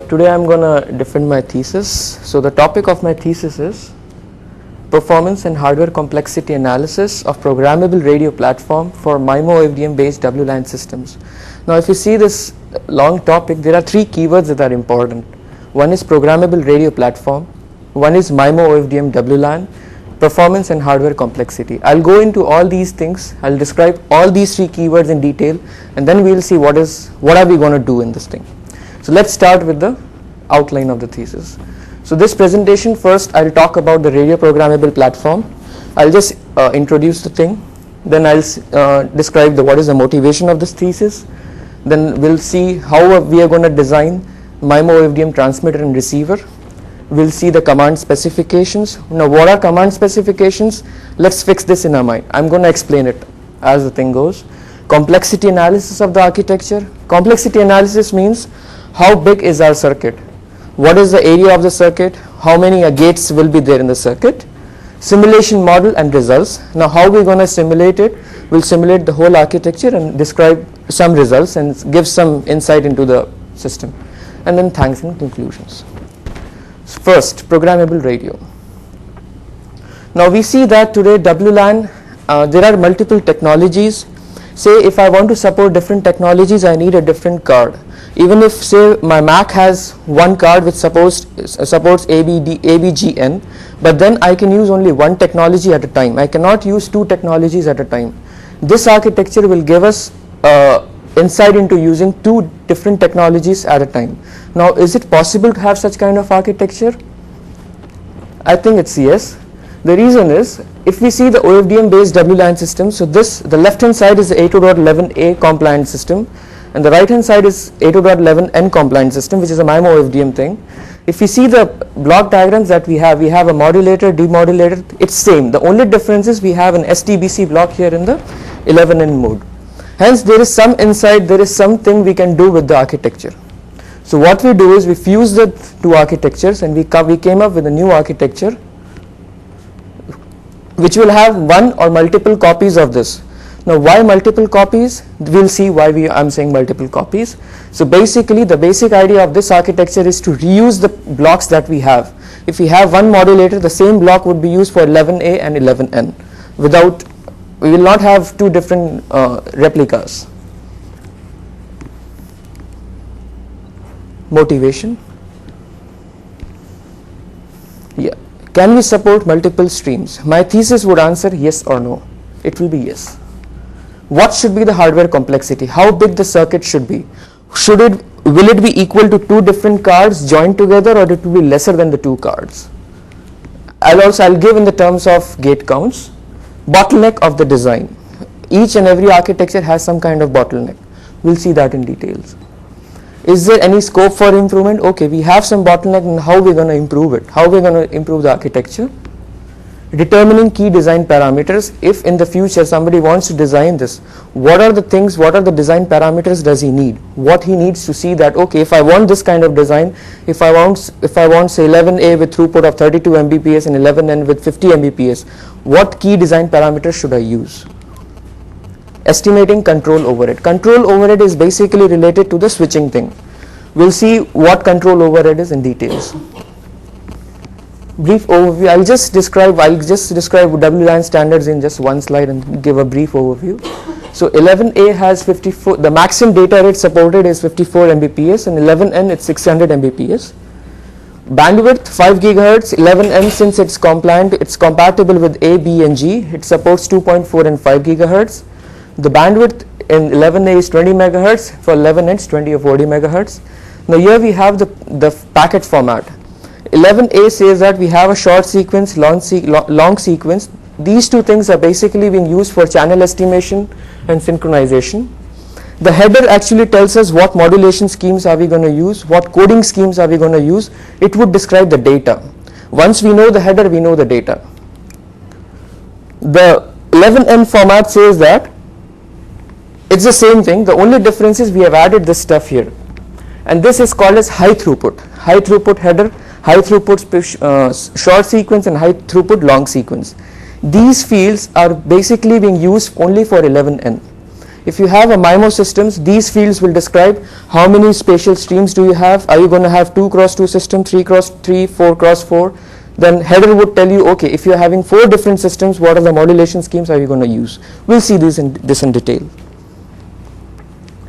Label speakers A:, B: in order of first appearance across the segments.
A: Today I'm going to defend my thesis. So the topic of my thesis is Performance and Hardware Complexity Analysis of Programmable Radio Platform for MIMO FDM based WLAN systems. Now if you see this long topic, there are three keywords that are important. One is Programmable Radio Platform, one is MIMO FDM WLAN, Performance and Hardware Complexity. I'll go into all these things, I'll describe all these three keywords in detail, and then we'll see what are we going to do in this thing. So let's start with the outline of the thesis. So this presentation, first I'll talk about the radio programmable platform. I'll just introduce the thing, then I'll describe what is the motivation of this thesis, then we'll see how we are going to design MIMO FDM transmitter and receiver. We'll see the command specifications. Now what are command specifications? Let's fix this in our mind. I'm going to explain it as the thing goes. Complexity analysis of the architecture. Complexity analysis means how big is our circuit, what is the area of the circuit, how many gates will be there in the circuit, simulation model and results. Now how we're going to simulate it? We'll simulate the whole architecture and describe some results and give some insight into the system, and then thanks and conclusions. First, programmable radio. Now we see that today WLAN, there are multiple technologies. Say if I want to support different technologies, I need a different card. Even if say my Mac has one card which supports ABGN, but then I can use only one technology at a time. I cannot use two technologies at a time. This architecture will give us insight into using two different technologies at a time. Now is it possible to have such kind of architecture? I think it's yes. The reason is, if we see the OFDM based WLAN system, so the left hand side is the 802.11a compliant system, and the right hand side is 802.11n compliant system, which is a MIMO FDM thing. If we see the block diagrams that we have a modulator, demodulator, it's same. The only difference is we have an STBC block here in the 11n mode. Hence there is some insight, there is something we can do with the architecture. So what we do is we fuse the two architectures and we came up with a new architecture which will have one or multiple copies of this. Now why multiple copies? We'll see why I'm saying multiple copies. So basically the basic idea of this architecture is to reuse the blocks that we have. If we have one modulator, the same block would be used for 11A and 11N. We will not have two different replicas. Motivation. Yeah. Can we support multiple streams? My thesis would answer yes or no. It will be yes. What should be the hardware complexity? How big the circuit should be? Will it be equal to two different cards joined together, or it will be lesser than the two cards? I'll give in the terms of gate counts. Bottleneck of the design. Each and every architecture has some kind of bottleneck. We'll see that in details. Is there any scope for improvement? Okay, we have some bottleneck, and how we're going to improve it? How we're going to improve the architecture? Determining key design parameters. If in the future somebody wants to design this, what are the design parameters does he need? What he needs to see that, okay, if I want this kind of design, if I want say 11A with throughput of 32 Mbps and 11N with 50 Mbps, what key design parameters should I use? Estimating control overhead. Control overhead is basically related to the switching thing. We'll see what control overhead is in details. Brief overview. I'll just describe WLAN standards in just one slide and give a brief overview. So 11A has 54, the maximum data rate supported is 54 Mbps, and 11N it's 600 Mbps. Bandwidth 5 GHz, 11N since it's compliant, it's compatible with A, B and G, it supports 2.4 and 5 GHz. The bandwidth in 11A is 20 MHz, for 11N it's 20 or 40 MHz. Now here we have the packet format. 11A says that we have a short sequence, long sequence. These two things are basically being used for channel estimation and synchronization. The header actually tells us what modulation schemes are we going to use, what coding schemes are we going to use. It would describe the data. Once we know the header, we know the data. The 11N format says that it's the same thing. The only difference is we have added this stuff here, and this is called as high throughput header, high throughput short sequence, and high throughput long sequence. These fields are basically being used only for 11N. If you have a MIMO systems, these fields will describe how many spatial streams do you have. Are you going to have 2x2 system, 3x3, 4x4? Then header would tell you, okay, if you're having 4 different systems, what are the modulation schemes are you going to use? We'll see this in detail.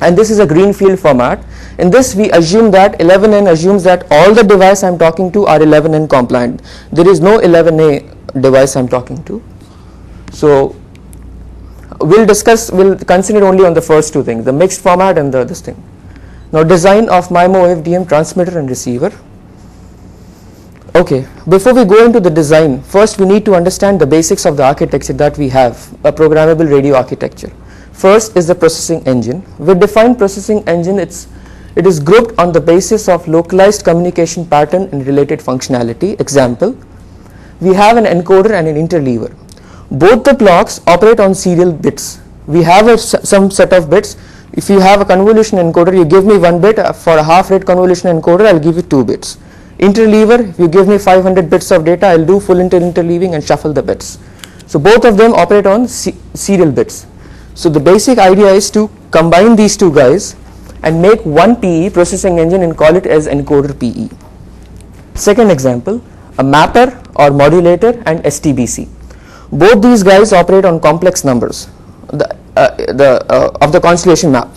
A: And this is a greenfield format. In this, we assume that 11N assumes that all the devices I'm talking to are 11N compliant. There is no 11A device I'm talking to. So we'll consider only on the first 2 things, the mixed format and this thing. Now, design of MIMO FDM transmitter and receiver. Okay, before we go into the design, first we need to understand the basics of the architecture that we have, a programmable radio architecture. First is the processing engine. We define processing engine, it is grouped on the basis of localized communication pattern and related functionality. Example, we have an encoder and an interleaver. Both the blocks operate on serial bits. We have some set of bits. If you have a convolution encoder, you give me 1 bit. For a half rate convolution encoder, I'll give you 2 bits. Interleaver, if you give me 500 bits of data, I'll do full interleaving and shuffle the bits. So both of them operate on serial bits. So the basic idea is to combine these 2 guys and make one PE processing engine and call it as encoder PE. Second example, a mapper or modulator and STBC. Both these guys operate on complex numbers of the constellation map.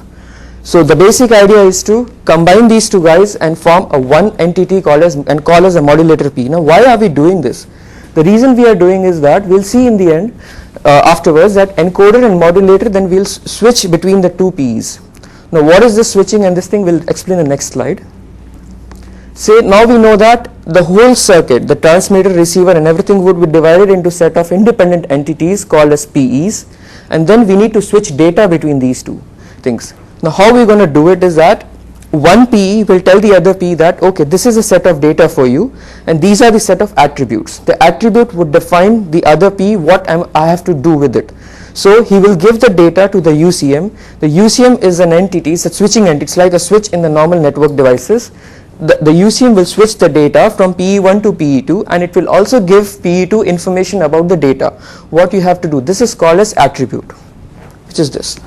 A: So the basic idea is to combine these 2 guys and form a one entity called as a modulator PE. Now, why are we doing this? The reason we are doing is that we'll see in the end afterwards that encoder and modulator, then we'll switch between the 2 PEs. Now, what is this switching and this thing? We'll explain in the next slide. Say now we know that the whole circuit, the transmitter, receiver and everything would be divided into set of independent entities called as PEs, and then we need to switch data between these 2 things. Now, how we're going to do it is that one PE will tell the other PE that, okay, this is a set of data for you and these are the set of attributes. The attribute would define the other PE what I have to do with it. So he will give the data to the UCM. The UCM is an entity, it's a switching entity, it's like a switch in the normal network devices. The UCM will switch the data from PE1 to PE2 and it will also give PE2 information about the data, what you have to do. This is called as attribute, which is this.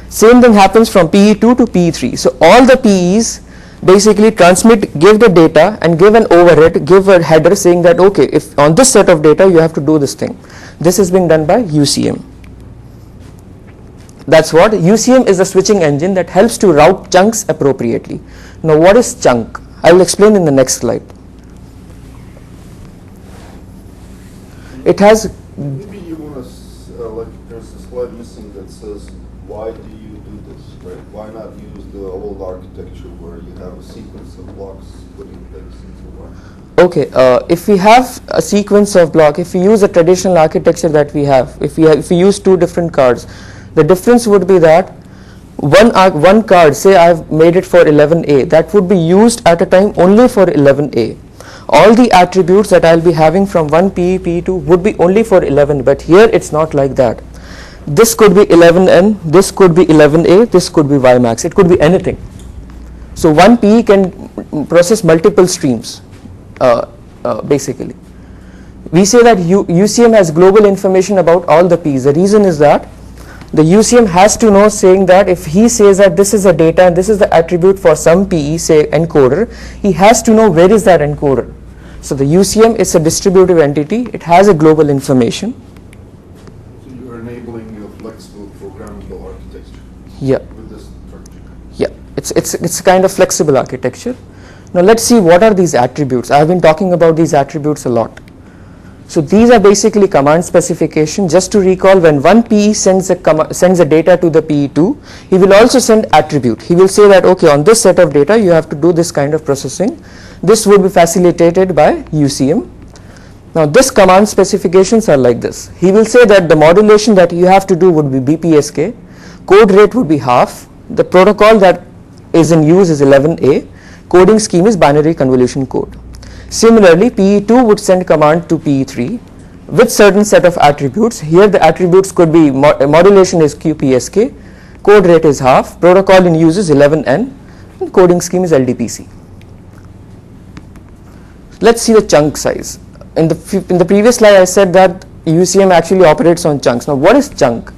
A: Same thing happens from PE2 to PE3. So all the PEs basically transmit, give the data and give an overhead, give a header saying that, okay, if on this set of data you have to do this thing. This is being done by UCM. That's what UCM is, a switching engine that helps to route chunks appropriately. Now, what is chunk? I will explain in the next slide. It has.
B: Maybe you want to, like, there's a slide missing that says, why do you do this, right? Why not use the old architecture where you have a sequence of blocks putting things into one?
A: Okay, if we have a sequence of block, if we use a traditional architecture that we have, if we use 2 different cards, the difference would be that one card, say I've made it for 11A, that would be used at a time only for 11A. All the attributes that I'll be having from one PE, PE2 would be only for 11, but here it's not like that. This could be 11N, this could be 11A, this could be Ymax, it could be anything. So one PE can process multiple streams, basically. We say that UCM has global information about all the PEs. The reason is that the UCM has to know, saying that if he says that this is a data and this is the attribute for some PE, say encoder, he has to know where is that encoder. So the UCM is a distributive entity, it has a global information.
B: So you're enabling a flexible programmable architecture.
A: Yeah.
B: With this structure.
A: Yeah, it's a kind of flexible architecture. Now let's see what are these attributes. I have been talking about these attributes a lot. So these are basically command specification. Just to recall, when one PE sends a data to the PE2, he will also send attribute. He will say that, okay, on this set of data you have to do this kind of processing. This would be facilitated by UCM. Now this command specifications are like this. He will say that the modulation that you have to do would be BPSK, code rate would be half, the protocol that is in use is 11A, coding scheme is binary convolution code. Similarly, PE2 would send command to PE3 with certain set of attributes. Here the attributes could be modulation is QPSK, code rate is half, protocol in use is 11N, and coding scheme is LDPC. Let's see the chunk size. In the previous slide I said that UCM actually operates on chunks. Now what is chunk?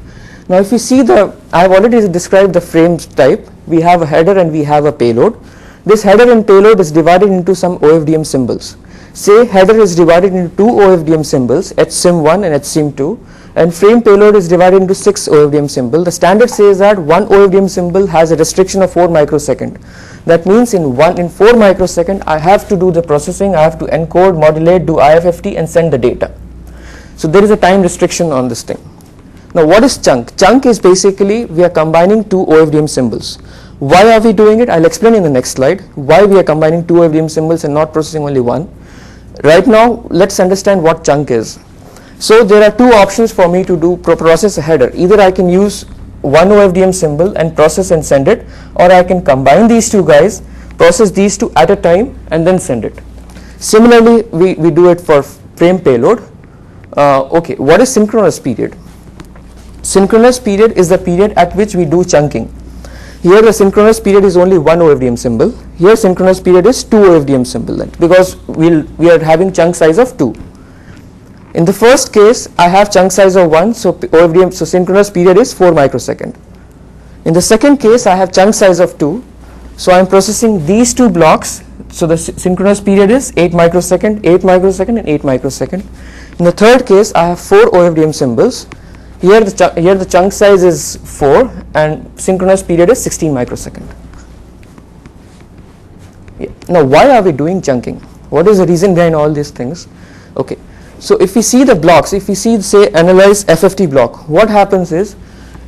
A: Now if you see the I have already described the frame type. We have a header and we have a payload. This header and payload is divided into some OFDM symbols. Say header is divided into 2 OFDM symbols, HSIM1 and HSIM2, and frame payload is divided into 6 OFDM symbols. The standard says that one OFDM symbol has a restriction of 4 microsecond. That means in 4 microsecond I have to do the processing, I have to encode, modulate, do IFFT and send the data. So there is a time restriction on this thing. Now what is chunk? Chunk is basically we are combining 2 OFDM symbols. Why are we doing it? I'll explain in the next slide why we are combining 2 OFDM symbols and not processing only one. Right now let's understand what chunk is. So there are 2 options for me to do process a header. Either I can use one OFDM symbol and process and send it, or I can combine these 2 guys, process these 2 at a time and then send it. Similarly we do it for frame payload. Okay, what is synchronous period? Synchronous period is the period at which we do chunking. Here the synchronous period is only one OFDM symbol. Here synchronous period is 2 OFDM symbol because we are having chunk size of 2. In the first case I have chunk size of 1, so OFDM, so synchronous period is 4 microsecond. In the second case I have chunk size of 2, so I am processing these 2 blocks, so the synchronous period is 8 microsecond, 8 microsecond and 8 microsecond. In the third case I have 4 OFDM symbols. Here the chunk size is 4 and synchronous period is 16 microsecond. Yeah. Now why are we doing chunking? What is the reason behind all these things? Okay, so if we see the blocks, if we see say analyze FFT block, what happens is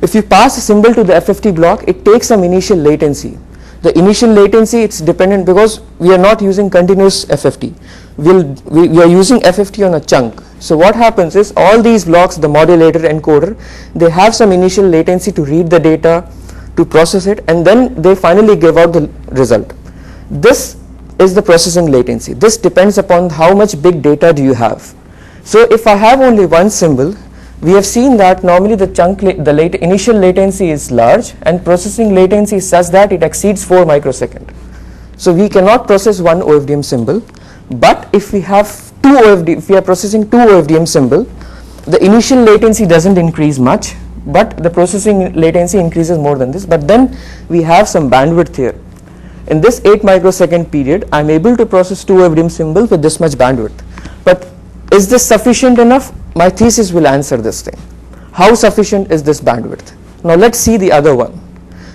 A: if you pass a symbol to the FFT block, it takes some initial latency. The initial latency, it's dependent because we are not using continuous FFT. We are using FFT on a chunk. So what happens is all these blocks, the modulator, encoder, they have some initial latency to read the data, to process it, and then they finally give out the result. This is the processing latency. This depends upon how much big data do you have. So if I have only one symbol, we have seen that normally the initial latency is large and processing latency is such that it exceeds 4 microsecond. So we cannot process one OFDM symbol, but if we have if we are processing 2 OFDM symbol, the initial latency doesn't increase much, but the processing latency increases more than this, but then we have some bandwidth here. In this 8 microsecond period, I am able to process 2 OFDM symbols with this much bandwidth. But is this sufficient enough? My thesis will answer this thing. How sufficient is this bandwidth? Now let's see the other one.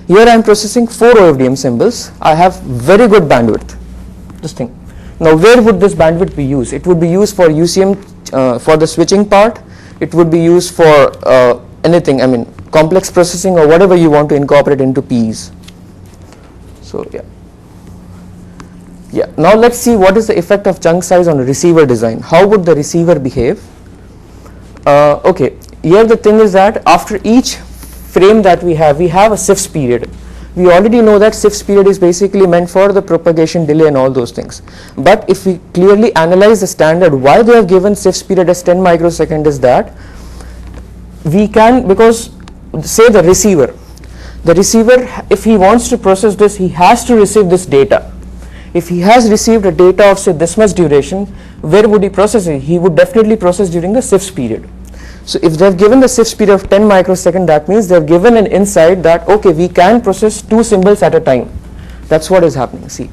A: Here I am processing 4 OFDM symbols. I have very good bandwidth. This thing. Now where would this bandwidth be used? It would be used for UCM for the switching part. It would be used for anything, I mean complex processing or whatever you want to incorporate into Ps. So yeah. Now let's see what is the effect of chunk size on receiver design. How would the receiver behave? Okay, here the thing is that after each frame that we have a SIFS period. We already know that SIFS period is basically meant for the propagation delay and all those things. But if we clearly analyze the standard, why they have given SIFS period as 10 microsecond is that we can, because say the receiver, if he wants to process this, he has to receive this data. If he has received a data of say this much duration, where would he process it? He would definitely process during the SIFS period. So if they have given the SIFS period of 10 microsecond, that means they have given an insight that okay, we can process 2 symbols at a time. That's what is happening. See,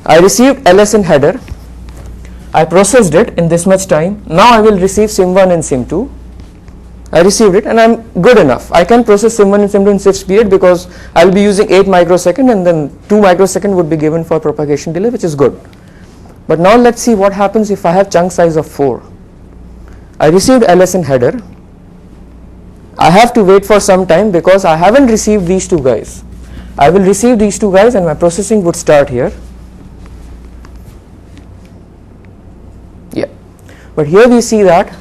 A: I received LS in header, I processed it in this much time. Now I will receive SIM1 and SIM2. I received it and I'm good enough. I can process SIM1 and SIM2 in SIFS period because I'll be using 8 microsecond and then 2 microsecond would be given for propagation delay, which is good. But now let's see what happens if I have chunk size of 4. I received LS in header. I have to wait for some time because I haven't received these 2 guys. I will receive these 2 guys and my processing would start here. Yeah. But here we see that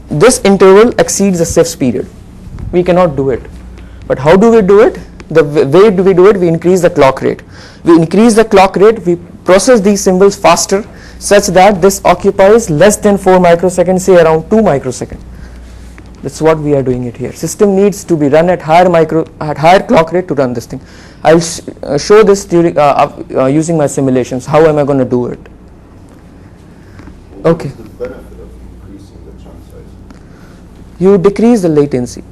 A: this interval exceeds the SIFS period. We cannot do it. But how do we do it? The way do we do it? We increase the clock rate. We increase the clock rate, we process these symbols faster such that this occupies less than 4 microseconds, say around 2 microseconds. That's what we are doing it here. System needs to be run at higher clock rate to run this thing. I'll show this during using my simulations. How am I going to do it? Okay.
B: What is the benefit of increasing the chunk size?
A: You decrease the latency.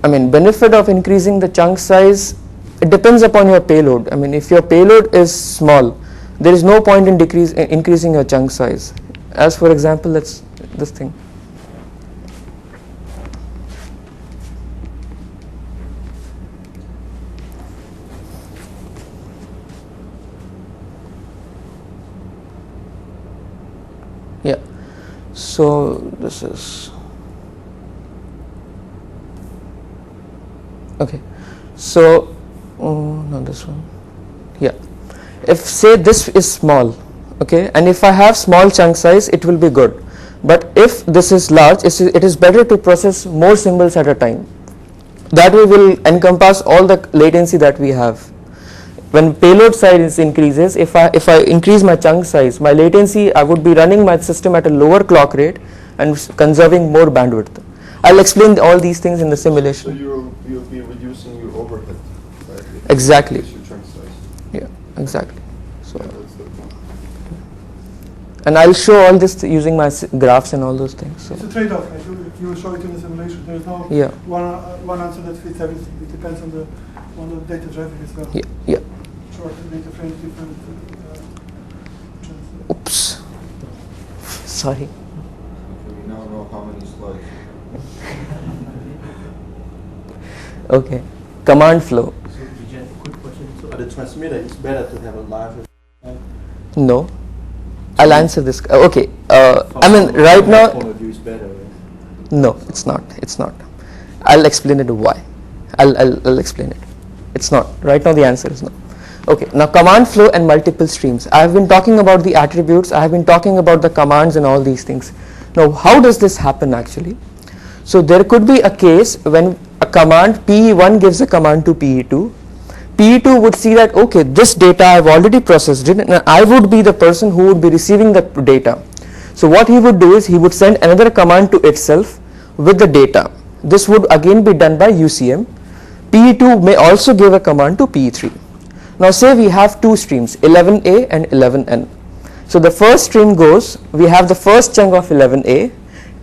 A: I mean, benefit of increasing the chunk size, it depends upon your payload. I mean, if your payload is small, there is no point in increasing your chunk size. As for example, let's this thing. Yeah, so this is okay. So not this one. Yeah, if say this is small, okay, and if I have small chunk size, it will be good. But if this is large, it is better to process more symbols at a time. That way will encompass all the latency that we have. When payload size increases, if I increase my chunk size, my latency, I would be running my system at a lower clock rate and conserving more bandwidth. I'll explain all these things in the simulation.
B: So you'll be reducing your overhead, right?
A: Exactly.
B: Your chunk size.
A: Yeah, exactly. So,
B: Yeah, that's the point.
A: and I'll show all this using my graphs and all those things. So.
C: It's a trade-off, right? You show it in the simulation. There's no
A: Yeah.
C: one answer that fits everything. It depends on the data traffic as well.
A: Yeah, yeah.
C: Short data frames, different.
A: Oops. Sorry.
B: Okay, we now know how many slides.
A: Okay. Command flow.
D: So, Vijay, quick question. So, at the transmitter, it's better to have a larger.
A: No. I'll answer this. Okay. I mean, right
D: From
A: now.
D: that point of view, it's better, right?
A: No, it's not. It's not. I'll explain it why. I'll explain it. It's not. Right now the answer is no. Okay, now command flow and multiple streams. I have been talking about the attributes, I have been talking about the commands and all these things. Now how does this happen actually? So there could be a case when a command PE1 gives a command to PE2. PE2 would see that, okay, this data I have already processed it and I would be the person who would be receiving the data. So what he would do is he would send another command to itself with the data. This would again be done by UCM. PE2 may also give a command to PE3. Now say we have two streams, 11A and 11N. So the first stream goes, we have the first chunk of 11A,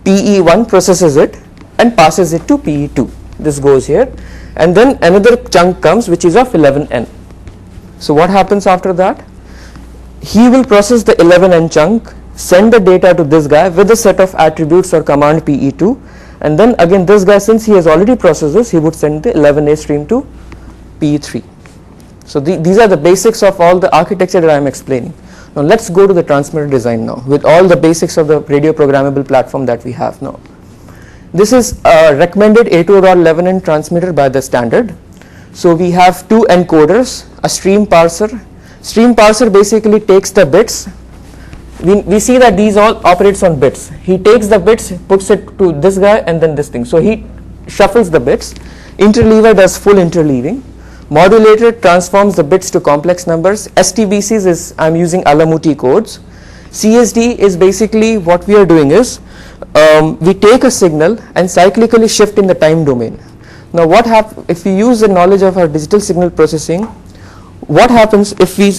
A: PE1 processes it and passes it to PE2. This goes here, and then another chunk comes which is of 11N. So what happens after that? He will process the 11N chunk, send the data to this guy with a set of attributes or command PE2, and then again this guy, since he has already processed this, he would send the 11A stream to PE3. So these are the basics of all the architecture that I am explaining. Now let's go to the transmitter design now with all the basics of the radio programmable platform that we have now. This is a recommended 802.11n transmitter by the standard. So we have two encoders, a stream parser. Stream parser basically takes the bits. We see that these all operates on bits. He takes the bits, puts it to this guy and then this thing. So he shuffles the bits. Interleaver does full interleaving. Modulator transforms the bits to complex numbers. STBCs is I'm using Alamuti codes. CSD is basically what we are doing is we take a signal and cyclically shift in the time domain. Now what happens if we use the knowledge of our digital signal processing? What happens if we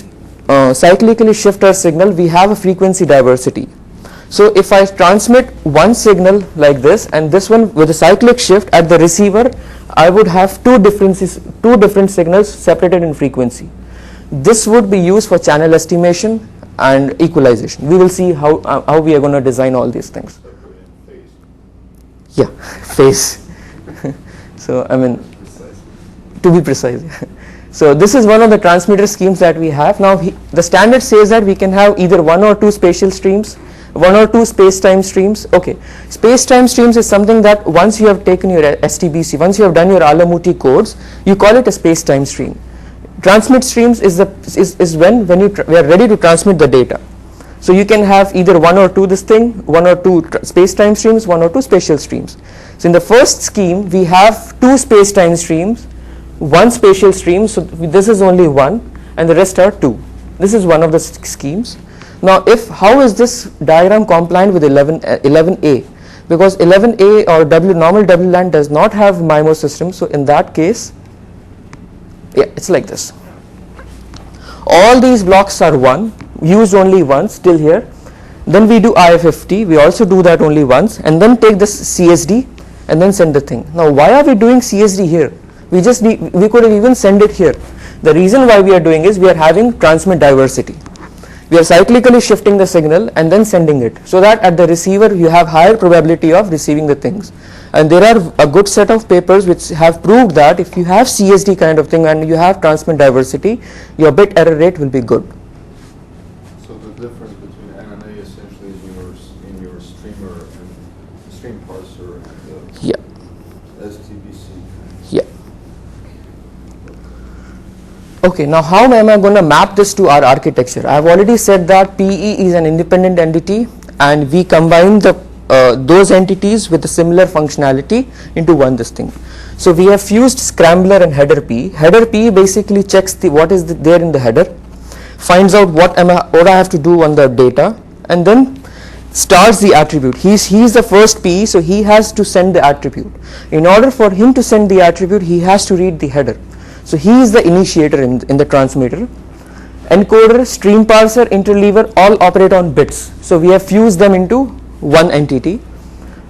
A: cyclically shift our signal? We have a frequency diversity. So if I transmit one signal like this and this one with a cyclic shift at the receiver, I would have two different signals separated in frequency. This would be used for channel estimation and equalization. We will see how we are going to design all these things. Yeah, phase. So I mean, to be precise. So this is one of the transmitter schemes that we have. Now the standard says that we can have either one or two spatial streams, one or two space-time streams. Okay, space-time streams is something that once you have taken your STBC, once you have done your Alamuti codes, you call it a space-time stream. Transmit streams is when we are ready to transmit the data. So you can have either one or two one or two space-time streams, one or two spatial streams. So in the first scheme, we have two space-time streams, one spatial stream. So this is only one, and the rest are two. This is one of the schemes. Now, how is this diagram compliant with 11A? Because 11A or normal WLAN does not have MIMO system. So in that case, yeah, it's like this. All these blocks are used only once till here. Then we do IFFT. We also do that only once, and then take this CSD. and then send the thing. Now why are we doing CSD here? We could have even send it here. The reason why we are doing is we are having transmit diversity. We are cyclically shifting the signal and then sending it, so that at the receiver you have higher probability of receiving the things. And there are a good set of papers which have proved that if you have CSD kind of thing and you have transmit diversity, your bit error rate will be good.
B: So the difference between NNA essentially is in your streamer and stream parser and the
A: Yeah.
B: STBC.
A: Yeah. Okay, now how am I going to map this to our architecture? I have already said that PE is an independent entity and we combine those entities with a similar functionality into this thing. So we have fused scrambler and header PE. Header PE basically checks what is there in the header, finds out what I have to do on the data, and then starts the attribute. He's the first PE, so he has to send the attribute. In order for him to send the attribute, he has to read the header. So he is the initiator in the transmitter. Encoder, stream parser, interleaver all operate on bits. So we have fused them into one entity.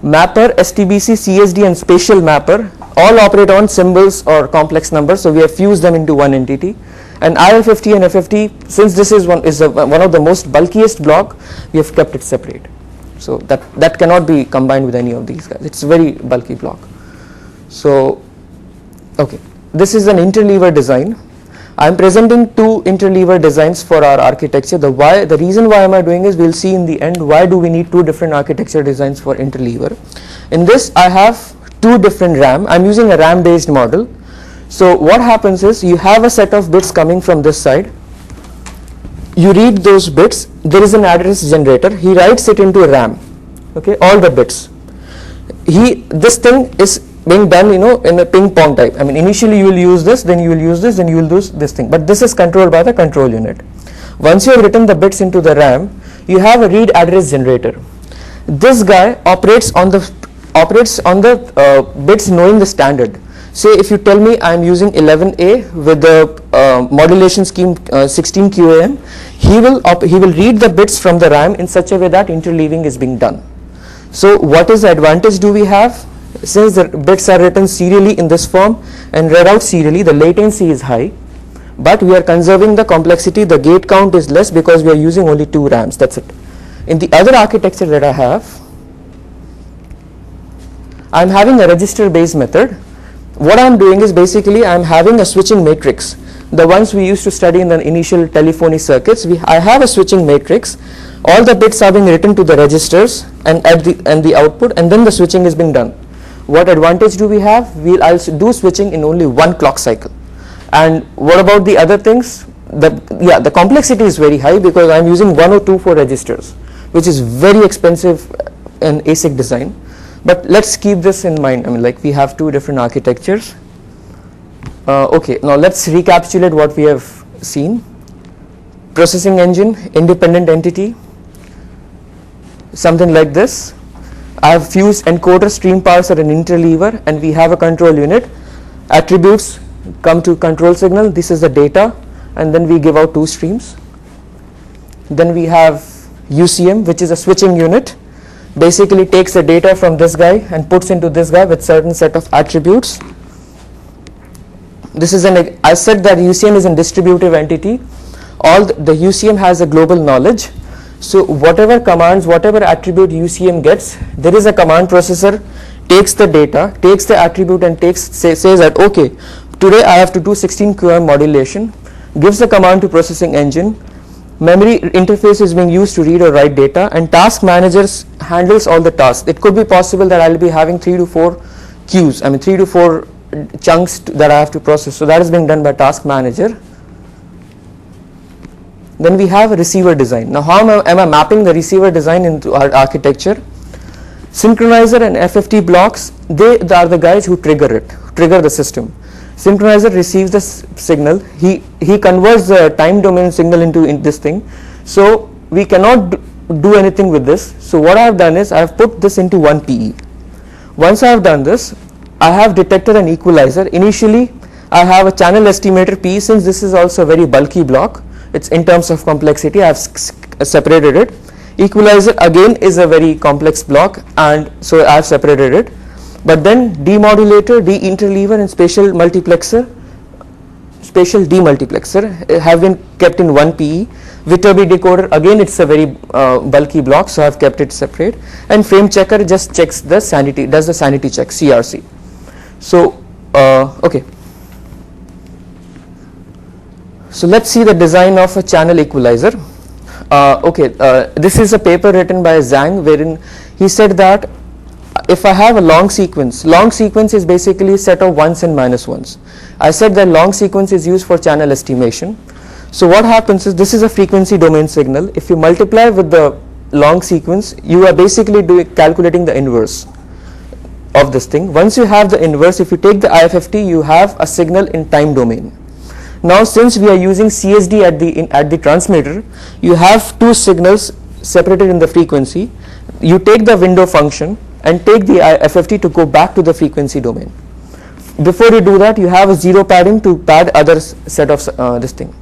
A: Mapper, STBC, CSD and spatial mapper all operate on symbols or complex numbers. So we have fused them into one entity. And IL50 and FFT, since this is one of the most bulkiest block, we have kept it separate. So that cannot be combined with any of these guys. It's a very bulky block. So, okay. This is an interleaver design. I am presenting two interleaver designs for our architecture. The reason why am I doing is we'll see in the end why do we need two different architecture designs for interleaver. In this I have two different RAM. I'm using a RAM based model. So what happens is you have a set of bits coming from this side. You read those bits. There is an address generator. He writes it into RAM. Okay, all the bits. This thing is being done, in a ping pong type. I mean, initially you will use this, then you will use this, then you will use this thing. But this is controlled by the control unit. Once you have written the bits into the RAM, you have a read address generator. This guy operates on the bits knowing the standard. Say if you tell me I am using 11A with the modulation scheme 16 QAM, he will read the bits from the RAM in such a way that interleaving is being done. So what is the advantage do we have? Since the bits are written serially in this form and read out serially, the latency is high, but we are conserving the complexity. The gate count is less because we are using only 2 RAMs. That's it. In the other architecture that I have, I am having a register based method. What I am doing is basically I am having a switching matrix. The ones we used to study in the initial telephony circuits, I have a switching matrix. All the bits are being written to the registers and the output, and then the switching is being done. What advantage do we have? I'll do switching in only one clock cycle. And what about the other things? The complexity is very high because I'm using 1024 registers, which is very expensive in ASIC design. But let's keep this in mind. I mean, like we have two different architectures. Okay, now let's recapitulate what we have seen. Processing engine, independent entity, something like this. I have fused encoder, stream parser and interleaver, and we have a control unit. Attributes come to control signal. This is the data, and then we give out 2 streams. Then we have UCM, which is a switching unit. Basically takes the data from this guy and puts into this guy with certain set of attributes. This is I said that UCM is a distributive entity. The UCM has a global knowledge. So whatever commands, whatever attribute UCM gets, there is a command processor, takes the data, takes the attribute and says that okay, today I have to do 16 QM modulation, gives the command to processing engine, memory interface is being used to read or write data, and task managers handles all the tasks. It could be possible that I will be having 3 to 4 queues, 3 to 4 chunks that I have to process. So that is being done by task manager. Then we have a receiver design. Now how am I mapping the receiver design into our architecture? Synchronizer and FFT blocks, they are the guys who trigger the system. Synchronizer receives the signal, he converts the time domain signal into this thing. So we cannot do anything with this. So what I have done is I have put this into one PE. Once I have done this, I have detected an equalizer. Initially I have a channel estimator PE. Since this is also a very bulky block, it's in terms of complexity, I have separated it. Equalizer again is a very complex block, and so I have separated it. But then demodulator, deinterleaver and spatial demultiplexer have been kept in one PE. Viterbi decoder, again it's a very bulky block, so I've kept it separate. And frame checker just checks the sanity, does the sanity check, CRC. So, okay. So let's see the design of a channel equalizer. This is a paper written by Zhang wherein he said that if I have a long sequence is basically a set of ones and minus ones. I said that long sequence is used for channel estimation. So what happens is, this is a frequency domain signal. If you multiply with the long sequence, you are basically calculating the inverse of this thing. Once you have the inverse, if you take the IFFT, you have a signal in time domain. Now since we are using CSD at the transmitter, you have two signals separated in the frequency. You take the window function and take the IFFT to go back to the frequency domain. Before you do that, you have a zero padding to pad other set of this thing.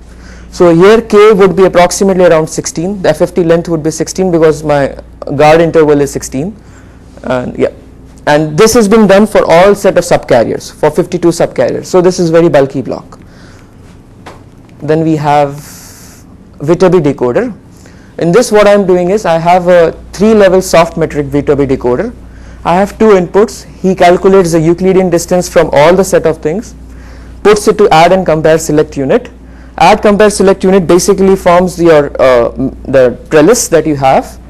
A: So here K would be approximately around 16. The FFT length would be 16 because my guard interval is 16. And this has been done for all set of subcarriers, for 52 subcarriers. So this is very bulky block. Then we have Viterbi decoder. In this, what I am doing is, I have a 3-level soft metric Viterbi decoder. I have two inputs. He calculates the Euclidean distance from all the set of things, puts it to add and compare select unit. Add compare select unit basically forms your the trellis that you have.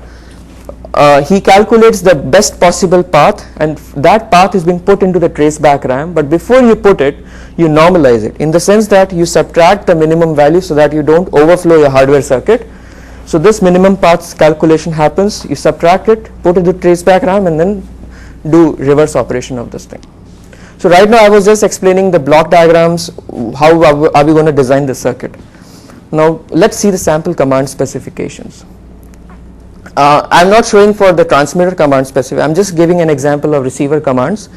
A: He calculates the best possible path, and that path is being put into the traceback RAM. But before you put it, you normalize it in the sense that you subtract the minimum value so that you don't overflow your hardware circuit. So this minimum path calculation happens, you subtract it, put it to traceback RAM, and then do reverse operation of this thing. So right now I was just explaining the block diagrams, how are we going to design the circuit. Now let's see the sample command specifications. I'm not showing for the transmitter command specific, I'm just giving an example of receiver commands.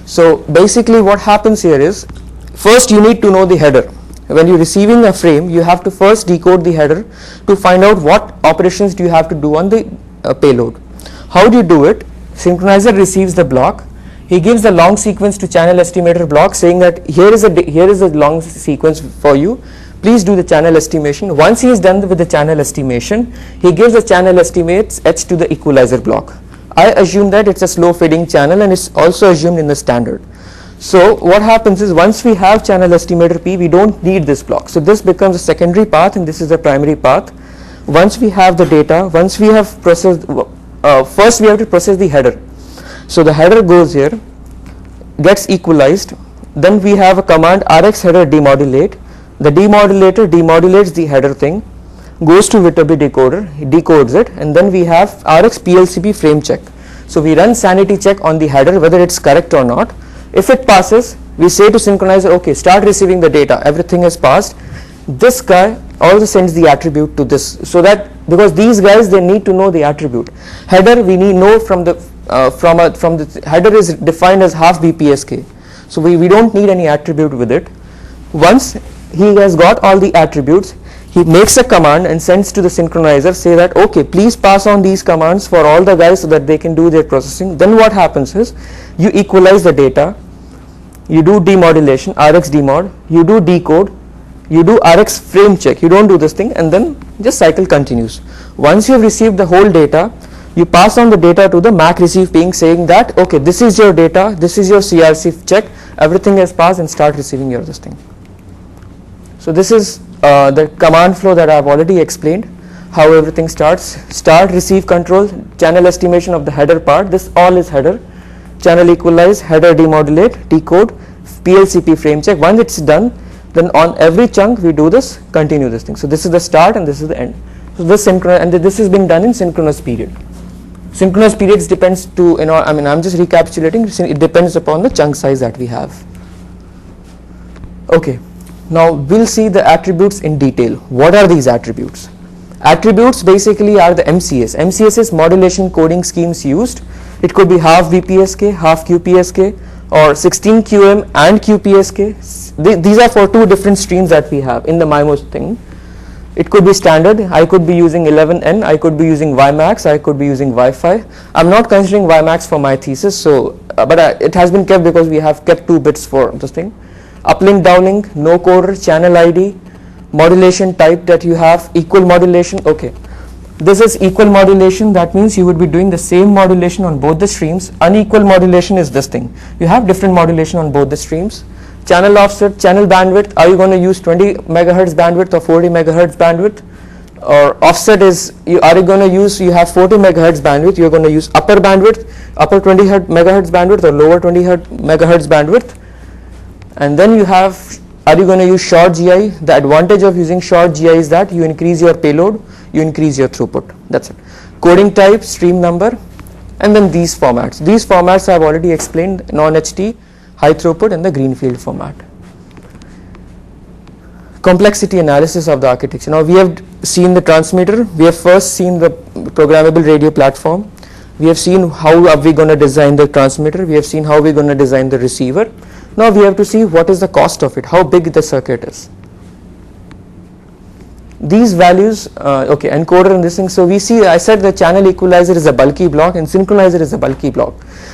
A: So basically what happens here is, first you need to know the header. When you're receiving a frame, you have to first decode the header to find out what operations do you have to do on the payload. How do you do it? Synchronizer receives the block. He gives the long sequence to channel estimator block saying that here is a long sequence for you. Please do the channel estimation. Once he is done with the channel estimation, he gives the channel estimates H to the equalizer block. I assume that it's a slow fading channel and it's also assumed in the standard. So what happens is, once we have channel estimator P, we don't need this block. So this becomes a secondary path and this is a primary path. Once we have the data, once we have processed, first we have to process the header. So the header goes here, gets equalized, then we have a command Rx header demodulate. The demodulator demodulates the header thing, goes to Viterbi decoder, he decodes it, and then we have Rx PLCP frame check. So we run sanity check on the header whether it's correct or not. If it passes, we say to synchronizer, okay, start receiving the data, everything has passed. This guy also sends the attribute to this, so that, because these guys, they need to know the attribute. Header we need know from the header is defined as half BPSK, so we don't need any attribute with it. Once he has got all the attributes, he makes a command and sends to the synchronizer, say that okay, please pass on these commands for all the guys so that they can do their processing. Then what happens is, you equalize the data, you do demodulation, Rx demod, you do decode, you do Rx frame check, you don't do this thing, and then just cycle continues. Once you have received the whole data, you pass on the data to the MAC receive ping saying that okay, this is your data, this is your CRC check, everything has passed, and start receiving your this thing. So this is the command flow that I have already explained, how everything starts. Start, receive, control, channel estimation of the header part, this all is header, channel equalize, header demodulate, decode, PLCP frame check. Once it's done, then on every chunk we do this, continue this thing. So this is the start and this is the end. So this this is being done in synchronous period. Synchronous periods depends to, I'm just recapitulating, it depends upon the chunk size that we have. Okay. Now we'll see the attributes in detail. What are these attributes? Attributes basically are the MCS. MCS is modulation coding schemes used. It could be half BPSK, half QPSK, or 16 QM and QPSK. These are for two different streams that we have in the MIMO thing. It could be standard. I could be using 11N. I could be using WiMAX. I could be using Wi-Fi. I'm not considering WiMAX for my thesis, so but it has been kept because we have kept 2 bits for this thing. Uplink, downlink, no coder, channel ID, modulation type that you have, equal modulation. Okay, this is equal modulation. That means you would be doing the same modulation on both the streams. Unequal modulation is this thing. You have different modulation on both the streams. Channel offset, channel bandwidth, are you going to use 20 megahertz bandwidth or 40 megahertz bandwidth? Or offset is, are you going to use, you have 40 megahertz bandwidth, you're going to use upper bandwidth, upper 20 megahertz bandwidth or lower 20 megahertz bandwidth? And then you have, are you going to use short GI? The advantage of using short GI is that you increase your payload, you increase your throughput. That's it. Coding type, stream number, and then these formats. These formats I have already explained, non-HT, high throughput, and the greenfield format. Complexity analysis of the architecture. Now we have seen the transmitter, we have first seen the programmable radio platform, we have seen how are we going to design the transmitter, we have seen how we are going to design the receiver. Now we have to see what is the cost of it, how big the circuit is. These values, okay, encoder and this thing. So we see, I said the channel equalizer is a bulky block and synchronizer is a bulky block.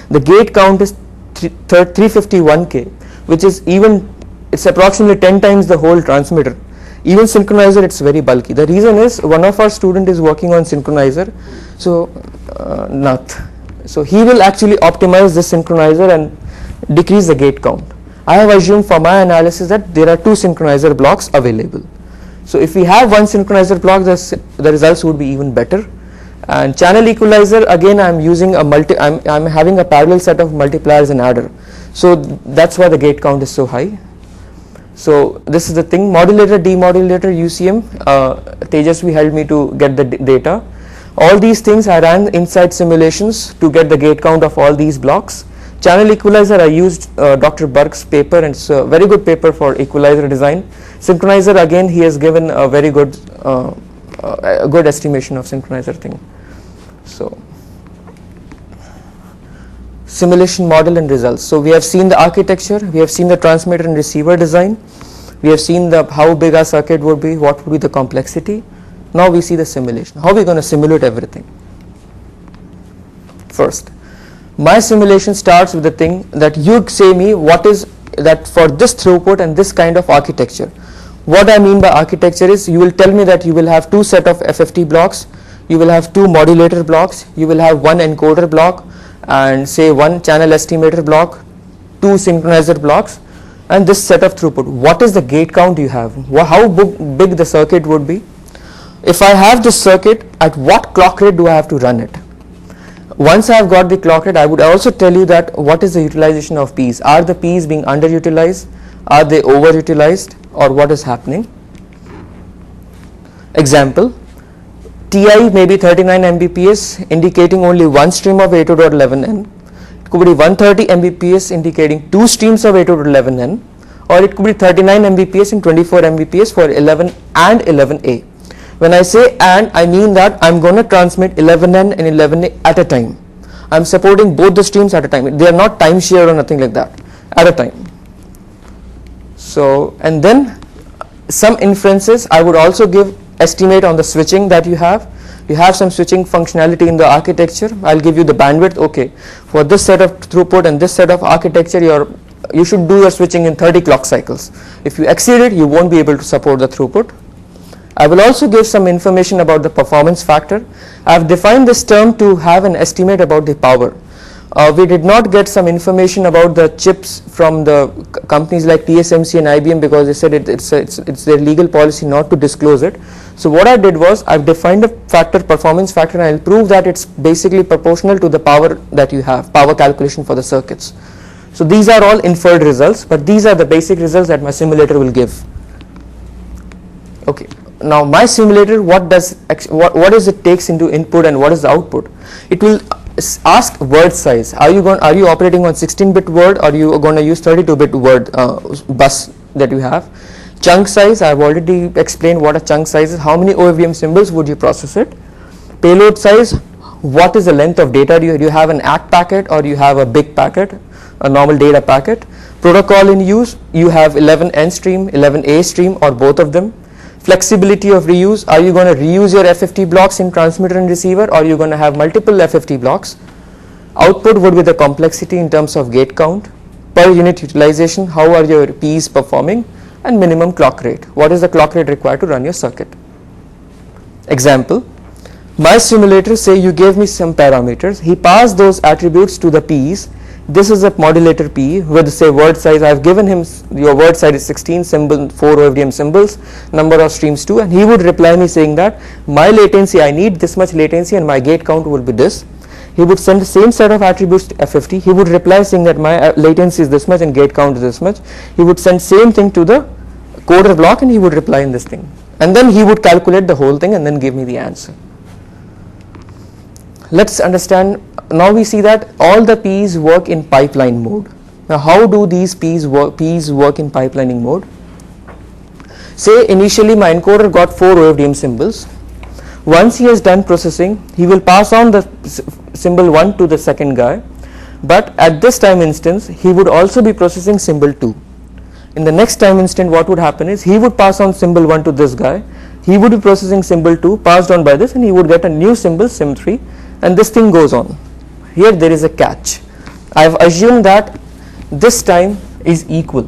A: The gate count is 351K, which is even, it's approximately 10 times the whole transmitter. Even synchronizer, it's very bulky. The reason is one of our student is working on synchronizer, so Nath. So he will actually optimize this synchronizer and decrease the gate count. I have assumed for my analysis that there are 2 synchronizer blocks available. So if we have 1 synchronizer block, the results would be even better. And channel equalizer, again I'm using a I'm having a parallel set of multipliers and adder. So that's why the gate count is so high. So this is the thing, modulator, demodulator, UCM, Tejasvi helped me to get the data. All these things I ran inside simulations to get the gate count of all these blocks. Channel equalizer, I used Dr. Burke's paper, and it's a very good paper for equalizer design. Synchronizer, again he has given a very good a good estimation of synchronizer thing. So simulation model and results. So we have seen the architecture, we have seen the transmitter and receiver design, we have seen the how big our circuit would be, what would be the complexity. Now we see the simulation, how we are going to simulate everything. First, my simulation starts with the thing that you say me what is that for this throughput and this kind of architecture. What I mean by architecture is, you will tell me that you will have 2 set of FFT blocks, you will have 2 modulator blocks, you will have 1 encoder block and say 1 channel estimator block, 2 synchronizer blocks, and this set of throughput. What is the gate count you have? How big the circuit would be? If I have this circuit, at what clock rate do I have to run it? Once I have got the clock rate, I would also tell you that what is the utilization of P's. Are the P's being underutilized? Are they overutilized? Or what is happening? Example, TI may be 39 Mbps indicating only 1 stream of 802.11n. It could be 130 Mbps indicating 2 streams of 802.11n, or it could be 39 Mbps and 24 Mbps for 11 and 11A. When I say and, I mean that I'm going to transmit 11n and 11a at a time. I'm supporting both the streams at a time. They are not time shared or nothing like that, at a time. So, and then some inferences, I would also give estimate on the switching that you have. You have some switching functionality in the architecture. I'll give you the bandwidth. Okay, for this set of throughput and this set of architecture, you should do your switching in 30 clock cycles. If you exceed it, you won't be able to support the throughput. I will also give some information about the performance factor. I have defined this term to have an estimate about the power. We did not get some information about the chips from the companies like TSMC and IBM because they said it's their legal policy not to disclose it. So what I did was I've defined a factor, performance factor, and I'll prove that it's basically proportional to the power that you have, power calculation for the circuits. So these are all inferred results, but these are the basic results that my simulator will give. Okay, now my simulator, what is it takes into input and what is the output? It will ask word size. Are you operating on 16-bit word, or are you going to use 32-bit word bus that you have? Chunk size, I have already explained what a chunk size is. How many OFDM symbols would you process it? Payload size, what is the length of data? Do you have an ACK packet or you have a big packet, a normal data packet? Protocol in use, you have 11N stream, 11A stream, or both of them. flexibility of reuse. Are you going to reuse your FFT blocks in transmitter and receiver, or are you going to have multiple FFT blocks? Output would be the complexity in terms of gate count, per unit utilization, how are your P's performing, and minimum clock rate. What is the clock rate required to run your circuit? Example, my simulator, say you gave me some parameters, he passed those attributes to the P's. This is a modulator P with, say, word size. I have given him your word size is 16, symbol 4 OFDM symbols, number of streams 2, and he would reply me saying that my latency, I need this much latency and my gate count will be this. He would send the same set of attributes to FFT. He would reply saying that my latency is this much and gate count is this much. He would send same thing to the coder block and he would reply in this thing. And then he would calculate the whole thing and then give me the answer. Let's understand, now we see that all the P's work in pipeline mode. Now how do these P's work in pipelining mode? Say initially my encoder got 4 OFDM symbols. Once he has done processing, he will pass on the symbol 1 to the second guy, but at this time instance he would also be processing symbol 2. In the next time instant, what would happen is he would pass on symbol 1 to this guy, he would be processing symbol 2 passed on by this, and he would get a new symbol sim 3, and this thing goes on. Here there is a catch. I have assumed that this time is equal,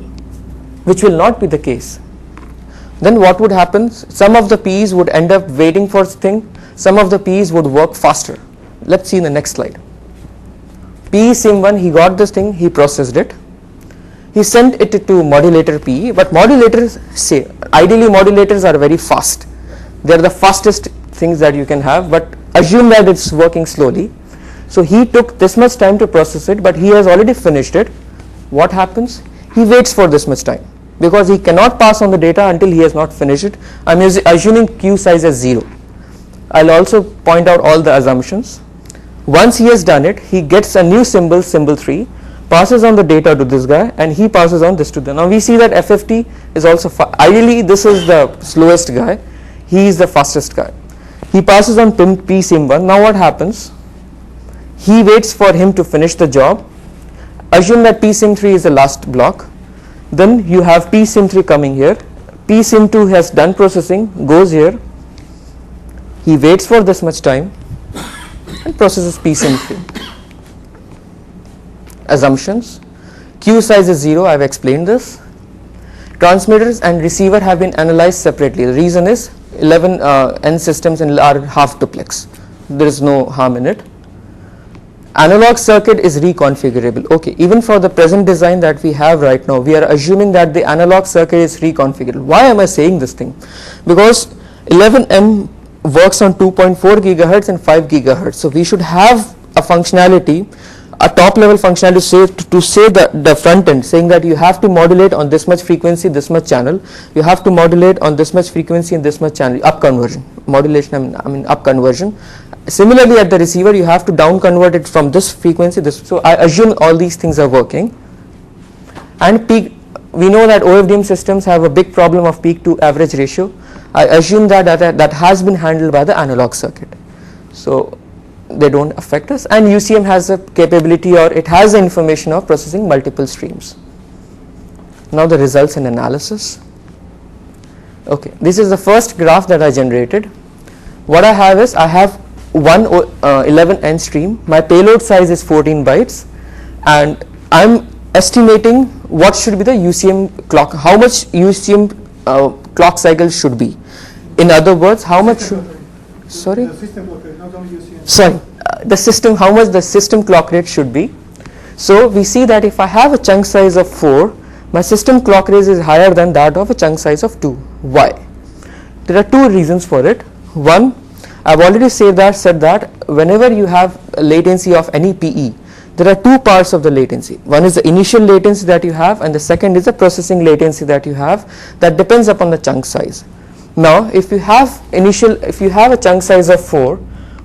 A: which will not be the case. Then what would happen? Some of the P's would end up waiting for thing, some of the P's would work faster. Let's see in the next slide. P sim 1, he got this thing, he processed it. He sent it to modulator P, but modulators, say, ideally modulators are very fast. They are the fastest things that you can have, but assume that it's working slowly. So he took this much time to process it, but he has already finished it. What happens? He waits for this much time because he cannot pass on the data until he has not finished it. I'm assuming Q size as 0. I'll also point out all the assumptions. Once he has done it, he gets a new symbol, symbol 3, passes on the data to this guy, and he passes on this to them. Now we see that FFT is also, ideally this is the slowest guy, he is the fastest guy. He passes on P sim 1. Now what happens? He waits for him to finish the job. Assume that P sim 3 is the last block. Then you have P sim 3 coming here. P sim 2 has done processing, goes here. He waits for this much time and processes P sim 3. Assumptions. Q size is 0, I have explained this. Transmitters and receiver have been analyzed separately. The reason is 11 N systems are half duplex. There is no harm in it. Analog circuit is reconfigurable. Okay, even for the present design that we have right now, we are assuming that the analog circuit is reconfigurable. Why am I saying this thing? Because 11M works on 2.4 gigahertz and 5 gigahertz. So we should have a functionality, a top level functionality to say the front end, saying that you have to modulate on this much frequency, this much channel, you have to modulate on this much frequency and this much channel, up conversion, modulation, I mean up conversion. Similarly at the receiver, you have to down convert it from this frequency, this. So I assume all these things are working. And peak, we know that OFDM systems have a big problem of peak to average ratio. I assume that has been handled by the analog circuit. So they don't affect us, and UCM has a capability, or it has the information of processing multiple streams. Now the results and analysis. Okay, this is the first graph that I generated. What I have is, I have one 11N stream, my payload size is 14 bytes, and I'm estimating what should be the UCM clock, how much UCM clock cycle should be. In other words, how much sorry?
C: The system clock rate, not only UCM.
A: Sorry, the system, how much the system clock rate should be. So we see that if I have a chunk size of 4, my system clock rate is higher than that of a chunk size of 2. Why? There are two reasons for it. One, I've already said that whenever you have a latency of any PE, there are two parts of the latency. One is the initial latency that you have, and the second is the processing latency that you have. That depends upon the chunk size. Now, if you have a chunk size of 4,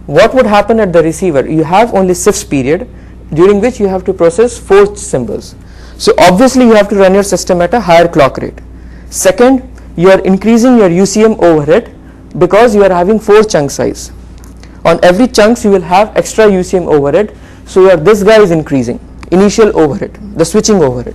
A: what would happen at the receiver? You have only shifts period during which you have to process 4 symbols. So obviously you have to run your system at a higher clock rate. Second, you are increasing your UCM overhead because you are having 4 chunk size. On every chunks you will have extra UCM overhead, so this guy is increasing, initial overhead, the switching overhead.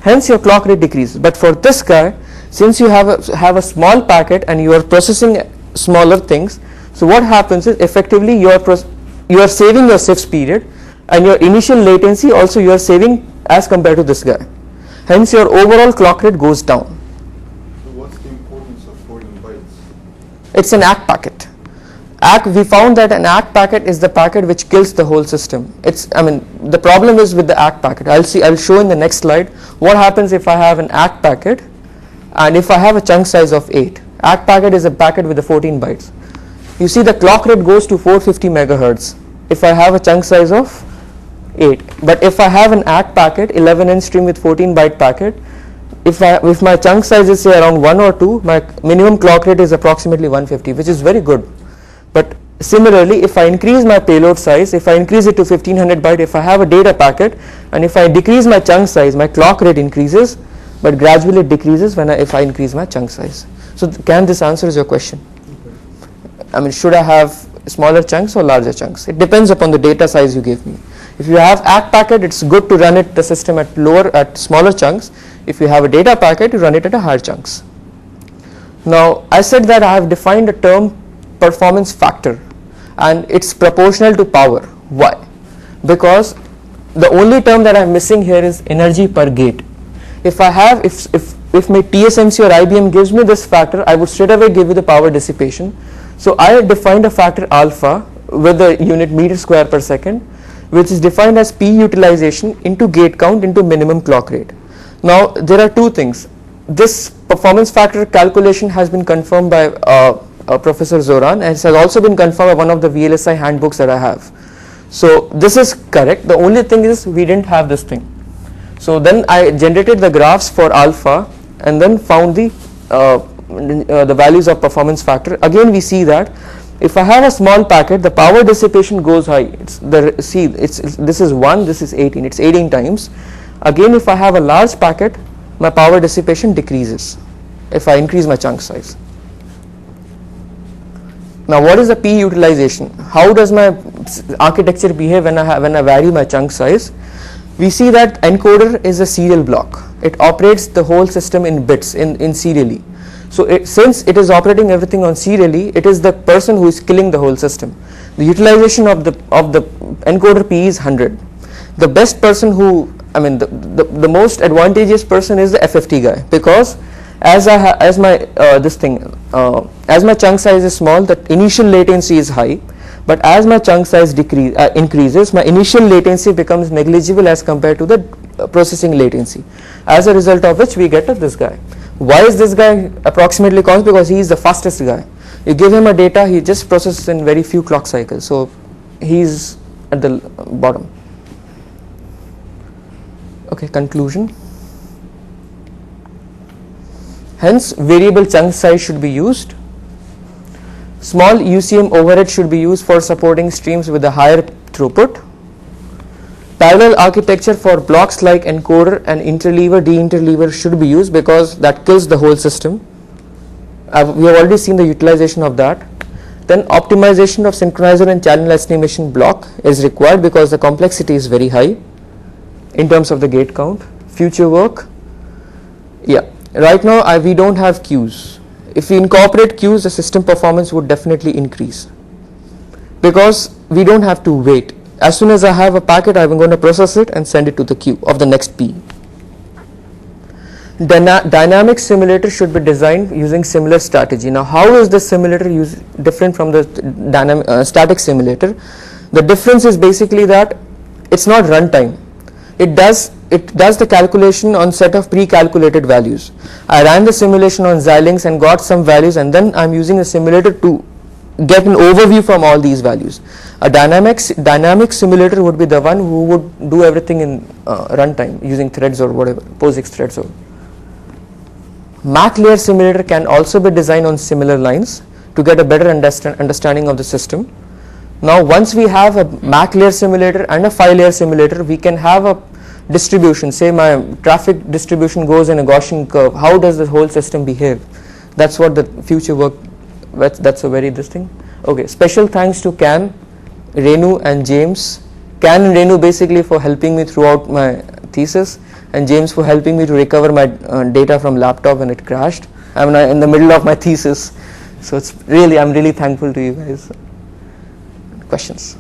A: Hence your clock rate decreases. But for this guy, Since you have a small packet and you are processing smaller things, so what happens is effectively you are saving your CIFS period, and your initial latency also you are saving as compared to this guy. Hence your overall clock rate goes down.
B: So what's the importance of 14 bytes?
A: It's an ACK packet. We found that an ACK packet is the packet which kills the whole system. The problem is with the ACK packet. I'll show in the next slide what happens if I have an ACK packet and if I have a chunk size of 8. ACK packet is a packet with the 14 bytes. You see the clock rate goes to 450 megahertz if I have a chunk size of 8. But if I have an ACK packet, 11N stream with 14 byte packet, if my chunk size is say around 1 or 2, my minimum clock rate is approximately 150, which is very good. But similarly, if I increase my payload size, if I increase it to 1500 byte, if I have a data packet, and if I decrease my chunk size, my clock rate increases, but gradually it decreases if I increase my chunk size. So can this answers your question? Should I have smaller chunks or larger chunks? It depends upon the data size you give me. If you have ACK packet, it's good to run the system at smaller chunks. If you have a data packet, you run it at a higher chunks. Now, I said that I have defined a term performance factor, and it's proportional to power. Why? Because the only term that I'm missing here is energy per gate. If my TSMC or IBM gives me this factor, I would straight away give you the power dissipation. So I defined a factor alpha with the unit meter square per second, which is defined as P utilization into gate count into minimum clock rate. Now there are two things. This performance factor calculation has been confirmed by Professor Zoran, and it has also been confirmed by one of the VLSI handbooks that I have. So this is correct. The only thing is we didn't have this thing. So then I generated the graphs for alpha and then found the values of performance factor. Again we see that if I have a small packet, the power dissipation goes high. This is 1, this is 18, it's 18 times. Again, if I have a large packet, my power dissipation decreases if I increase my chunk size. Now what is the P utilization? How does my architecture behave when I vary my chunk size? We see that encoder is a serial block. It operates the whole system in bits, in serially. So since it is operating everything on serially, it is the person who is killing the whole system. The utilization of the encoder P is 100. The best person the most advantageous person is the FFT guy, because as my chunk size is small, the initial latency is high, but as my chunk size increases, my initial latency becomes negligible as compared to the processing latency, as a result of which we get this guy. Why is this guy approximately constant? Because he is the fastest guy. You give him a data, he just processes in very few clock cycles, so he's at the bottom. Okay, conclusion. Hence, variable chunk size should be used. Small UCM overhead should be used for supporting streams with a higher throughput. Parallel architecture for blocks like encoder and interleaver, deinterleaver should be used because that kills the whole system. We have already seen the utilization of that. Then optimization of synchronizer and channel estimation block is required because the complexity is very high in terms of the gate count. Future work, right now we don't have queues. If we incorporate queues, the system performance would definitely increase because we don't have to wait. As soon as I have a packet, I'm going to process it and send it to the queue of the next P. Dynamic simulator should be designed using similar strategy. Now, how is the simulator different from the static simulator? The difference is basically that it's not runtime. It does the calculation on set of pre-calculated values. I ran the simulation on Xilinx and got some values, and then I'm using a simulator to get an overview from all these values. A dynamic simulator would be the one who would do everything in runtime using threads or whatever, POSIX threads or. MAC layer simulator can also be designed on similar lines to get a better understanding of the system. Now once we have a MAC layer simulator and a file layer simulator, we can have a distribution. Say my traffic distribution goes in a Gaussian curve. How does the whole system behave? That's what the future work, that's a very thing. Okay, special thanks to Can, Renu and James. Can and Renu basically for helping me throughout my thesis, and James for helping me to recover my data from laptop when it crashed. I'm in the middle of my thesis, so I'm really thankful to you guys. Questions?